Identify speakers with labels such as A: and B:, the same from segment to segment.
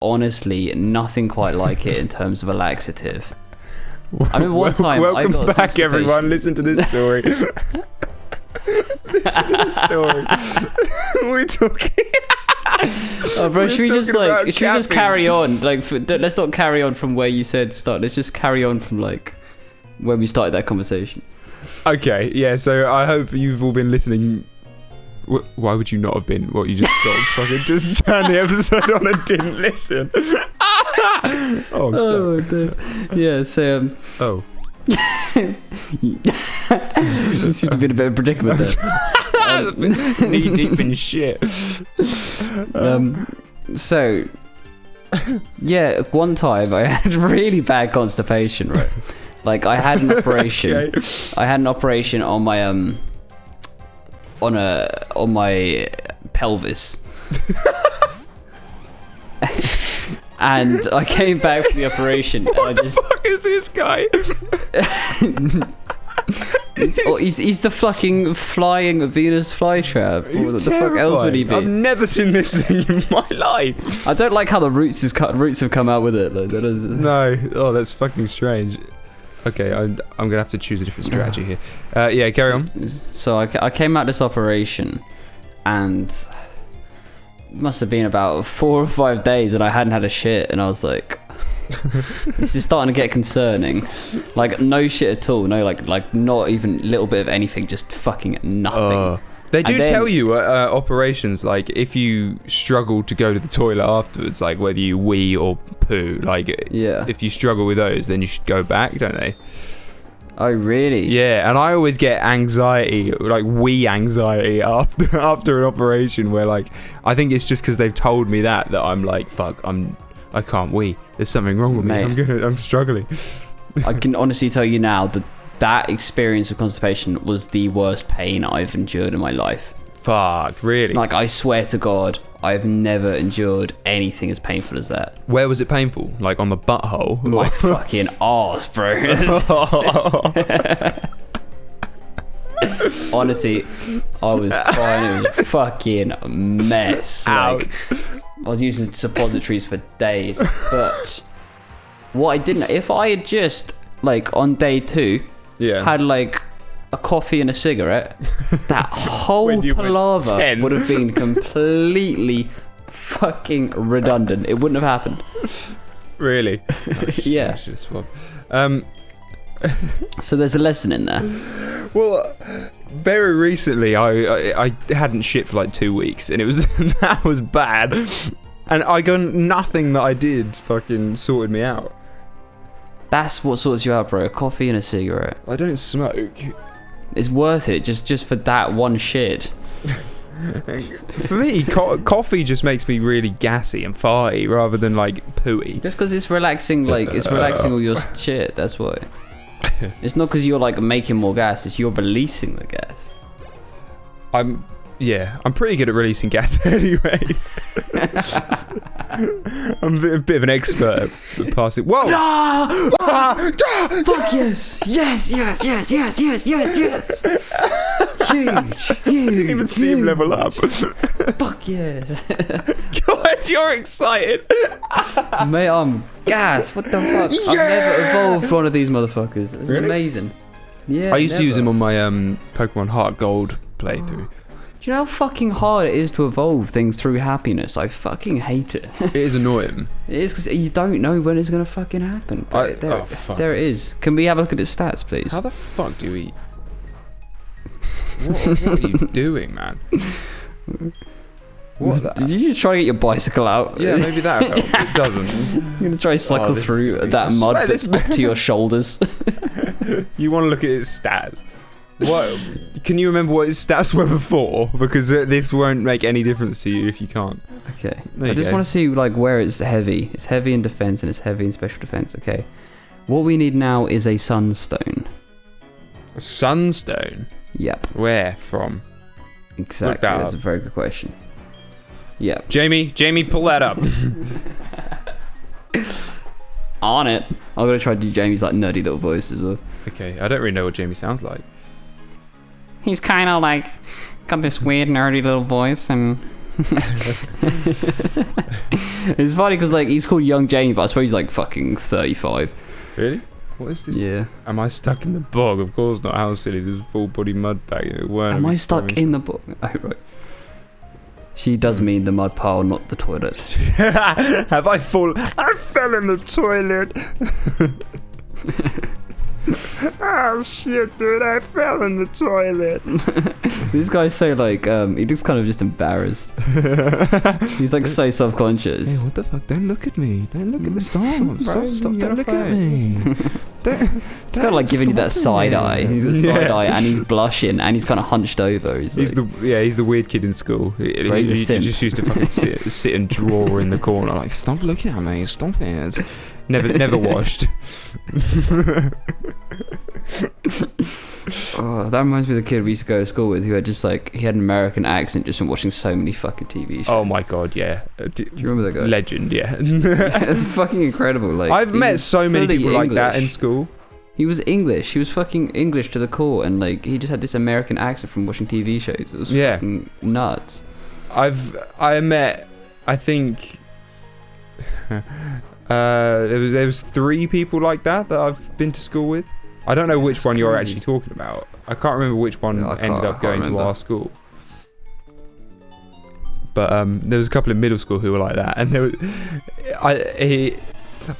A: honestly nothing quite like it in terms of a laxative. I mean, one time
B: welcome
A: I got
B: back, everyone. Listen to this story. Listen to this story. We're talking.
A: Oh, bro, should we just carry on? Like, let's not carry on from where you said start. Let's just carry on from like when we started that conversation.
B: Okay, yeah. So I hope you've all been listening. Why would you not have been? What, you just fucking just turned the episode on and didn't listen?
A: Oh, yeah. So
B: oh.
A: You seem to be in a bit of a predicament there.
B: Knee deep in shit.
A: So, yeah, one time I had really bad constipation, right? Like, I had an operation.
B: Okay.
A: I had an operation on my on my pelvis. And I came back from the operation.
B: What the fuck is this guy?
A: He's the fucking flying Venus flytrap.
B: He's
A: What the fuck else would he be?
B: I've never seen this thing in my life.
A: I don't like how the roots have come out with it. Like, that is...
B: No, oh, that's fucking strange. Okay, I'm gonna have to choose a different strategy here. Yeah, carry on.
A: So I came out this operation, and it must have been about 4 or 5 days, and I hadn't had a shit, and I was like, this is starting to get concerning. Like, no shit at all. No, like not even a little bit of anything. Just fucking nothing.
B: They do tell you operations, like, if you struggle to go to the toilet afterwards, like whether you wee or poo, like,
A: yeah,
B: if you struggle with those, then you should go back, don't they?
A: Oh, really?
B: Yeah, and I always get anxiety, like wee anxiety after an operation, where, like, I think it's just because they've told me that I'm like, fuck, I can't wee. There's something wrong with me. I'm struggling.
A: I can honestly tell you now that experience of constipation was the worst pain I've endured in my life.
B: Fuck, really?
A: Like, I swear to God, I've never endured anything as painful as that.
B: Where was it painful? Like on the butthole?
A: My fucking arse, bro. Honestly, I was crying. It was a fucking mess. Like, I was using suppositories for days. But what I didn't... If I had just, like, on day 2...
B: Yeah.
A: Had like a coffee and a cigarette, that whole palaver would have been completely fucking redundant. It wouldn't have happened.
B: Really? Oh,
A: yeah. So there's a lesson in there.
B: Well, very recently I hadn't shit for like 2 weeks, and it was that was bad, and I got nothing that I did fucking sorted me out.
A: That's what sorts you out, bro. A coffee and a cigarette.
B: I don't smoke.
A: It's worth it, just for that one shit.
B: For me, coffee just makes me really gassy and farty rather than like pooey.
A: Just because it's relaxing, like it's relaxing all your shit. That's why. It's not because you're like making more gas. It's you're releasing the gas.
B: I'm pretty good at releasing gas anyway. I'm a bit of an expert at passing. Whoa!
A: Fuck yes! Yes! Huge!
B: I didn't even see him level up.
A: Fuck yes!
B: God, you're excited.
A: Mate, I'm gas. What the fuck? Yeah! I've never evolved one of these motherfuckers. This is amazing. Yeah.
B: I used to use them on my Pokemon Heart Gold playthrough.
A: Do you know how fucking hard it is to evolve things through happiness? I fucking hate it.
B: It is annoying.
A: It is because you don't know when it's going to fucking happen. There it is. Can we have a look at its stats, please?
B: How the fuck do you eat? What are you doing, man? What's that?
A: Did you just try to get your bicycle out?
B: Yeah, maybe that helps. It doesn't.
A: You're going to try to cycle through that mud that's up to your shoulders.
B: You want to look at its stats? What? Can you remember what his stats were before? Because this won't make any difference to you if you can't.
A: Okay. I just want to see like where it's heavy. It's heavy in defense and it's heavy in special defense. Okay. What we need now is a sunstone.
B: A sunstone?
A: Yep.
B: Where from?
A: Exactly. That's a very good question. Yep.
B: Jamie, pull that up.
A: On it. I'm gonna try to do Jamie's like nerdy little voice as well.
B: Okay. I don't really know what Jamie sounds like.
A: He's kind of like got this weird nerdy little voice, and It's funny because like he's called Young Jamie, but I suppose he's like fucking 35.
B: Really? What is this?
A: Yeah.
B: Am I stuck in the bog? Of course not. How silly. There's a full body mud bag.
A: Am I stuck in the bog? Oh, right. She does mean the mud pile, not the toilet.
B: Have I fallen? I fell in the toilet. Oh shit, dude! I fell in the toilet.
A: This guy's so like, he looks kind of just embarrassed. He's like so self-conscious.
B: Hey, what the fuck? Don't look at me. Don't look at the stop. Stop! Don't look at
A: me. He's kind of like giving you that side eye. He's got side eye and he's blushing and he's kind of hunched over. He's like,
B: he's the weird kid in school. He just used to fucking sit and draw in the corner. Like, stop looking at me. Stop it. Never washed.
A: Oh, that reminds me of the kid we used to go to school with who had just like, he had an American accent just from watching so many fucking TV shows.
B: Oh my god, yeah.
A: Do you remember that guy?
B: Legend, yeah.
A: It's fucking incredible. Like,
B: I've met so many people like that in school.
A: He was English. He was fucking English to the core, and like he just had this American accent from watching TV shows. It was fucking nuts.
B: I think there was 3 people like that I've been to school with. I don't know which one you're actually talking about. I can't remember which one ended up going to our school. But there was a couple in middle school who were like that, and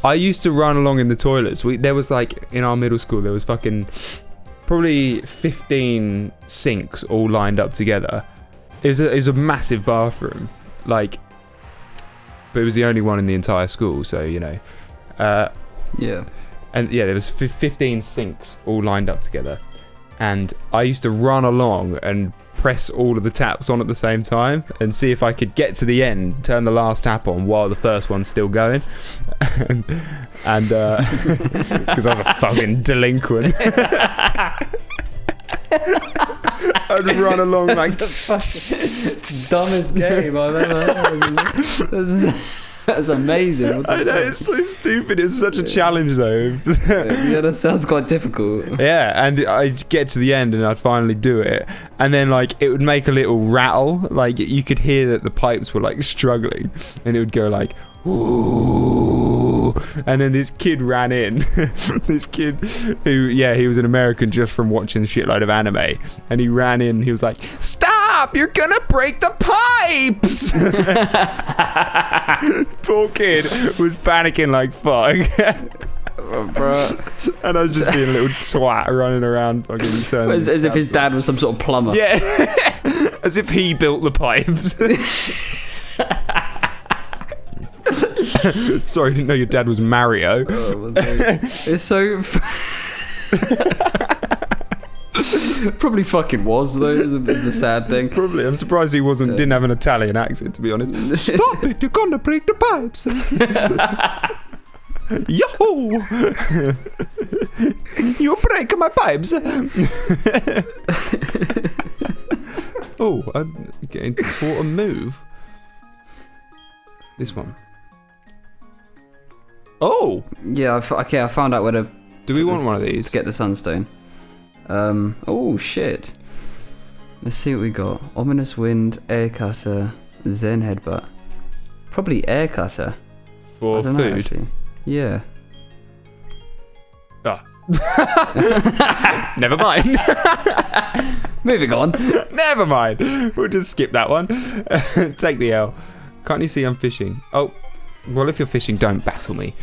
B: I used to run along in the toilets. There was like in our middle school there was fucking probably 15 sinks all lined up together. It was a massive bathroom, like, but it was the only one in the entire school, so you know.
A: Yeah.
B: And yeah, there was 15 sinks all lined up together, and I used to run along and press all of the taps on at the same time and see if I could get to the end, turn the last tap on while the first one's still going, and because I was a fucking delinquent. I'd run along like
A: dumbest game I've ever heard. That's amazing.
B: I know, it's so stupid. It's such a challenge though.
A: Yeah, that sounds quite difficult.
B: Yeah, and I'd get to the end and I'd finally do it, and then like it would make a little rattle, like you could hear that the pipes were like struggling, and it would go like ooh, and then this kid ran in. This kid who, yeah, he was an American just from watching a shitload of anime, and he ran in and he was like, stop, you're gonna break the pipes. Poor kid was panicking like fuck.
A: Bro.
B: And I was just being a little twat running around fucking turning.
A: As if his dad was some sort of plumber.
B: Yeah. As if he built the pipes. Sorry, I didn't know your dad was Mario.
A: Oh, it's so probably fucking was though, is the sad thing.
B: Probably. I'm surprised he didn't have an Italian accent, to be honest. Stop it, you're gonna break the pipes. Yo! You break my pipes. Oh, I'm getting taught a move. This one. Oh!
A: Yeah, I found out where to...
B: Do we want one of these?
A: To get the sunstone. Oh, shit. Let's see what we got. Ominous wind, air cutter, zen headbutt. Probably air cutter.
B: For
A: food?
B: Know,
A: actually. Yeah.
B: Ah. Never mind.
A: Moving on.
B: Never mind. We'll just skip that one. Take the L. Can't you see I'm fishing? Oh, well, if you're fishing, don't battle me.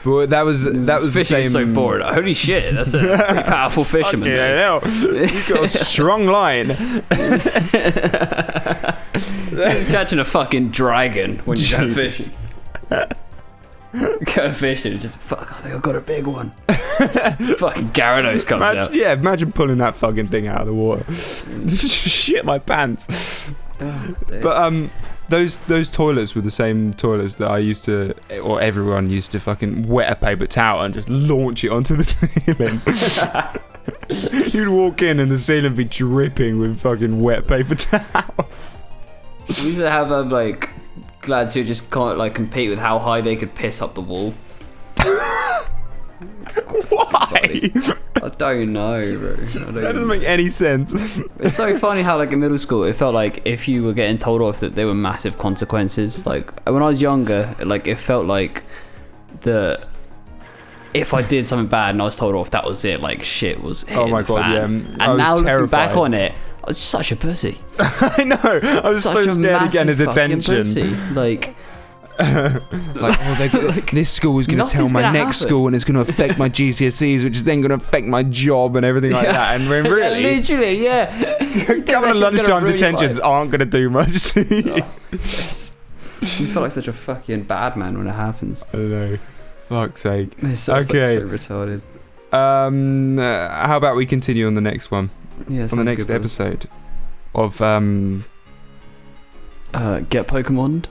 B: But that was the same.
A: So bored. Holy shit, that's a pretty powerful fisherman.
B: Yeah, you've got a strong line.
A: Catching a fucking dragon when you go fishing. Go fishing, just fuck. I think I got a big one. Fucking Gyarados comes out.
B: Yeah, imagine pulling that fucking thing out of the water. Shit my pants.
A: Oh,
B: but those toilets were the same toilets that I used to, or everyone used to fucking wet a paper towel and just launch it onto the ceiling. You'd walk in and the ceiling would be dripping with fucking wet paper towels.
A: We used to have like lads who just can't like compete with how high they could piss up the wall.
B: Why?
A: I don't know, bro.
B: That doesn't make any sense.
A: It's so funny how, like, in middle school, it felt like if you were getting told off, that there were massive consequences. Like, when I was younger, like, it felt like if I did something bad and I was told off, that was it. Like, shit was hitting
B: Oh my
A: the
B: god,
A: fan.
B: yeah.
A: And
B: I was
A: now
B: terrified.
A: looking back on it, I was such a pussy.
B: I know. I was
A: Such
B: so
A: a
B: scared of getting a
A: massive fucking
B: detention.
A: pussy. Like,
B: This school is going to tell
A: nothing's
B: my
A: gonna
B: next
A: happen.
B: school, and it's going to affect my GCSEs, which is then going to affect my job and everything like that. And when really,
A: yeah, literally, yeah.
B: a couple of lunchtime detentions aren't going to do much to you.
A: Oh, yes. You feel like such a fucking bad man when it happens.
B: I don't know. Fuck's sake.
A: It's so,
B: Okay.
A: so retarded.
B: How about we continue on the next one?
A: Yeah,
B: On the next episode of
A: Get Pokémon.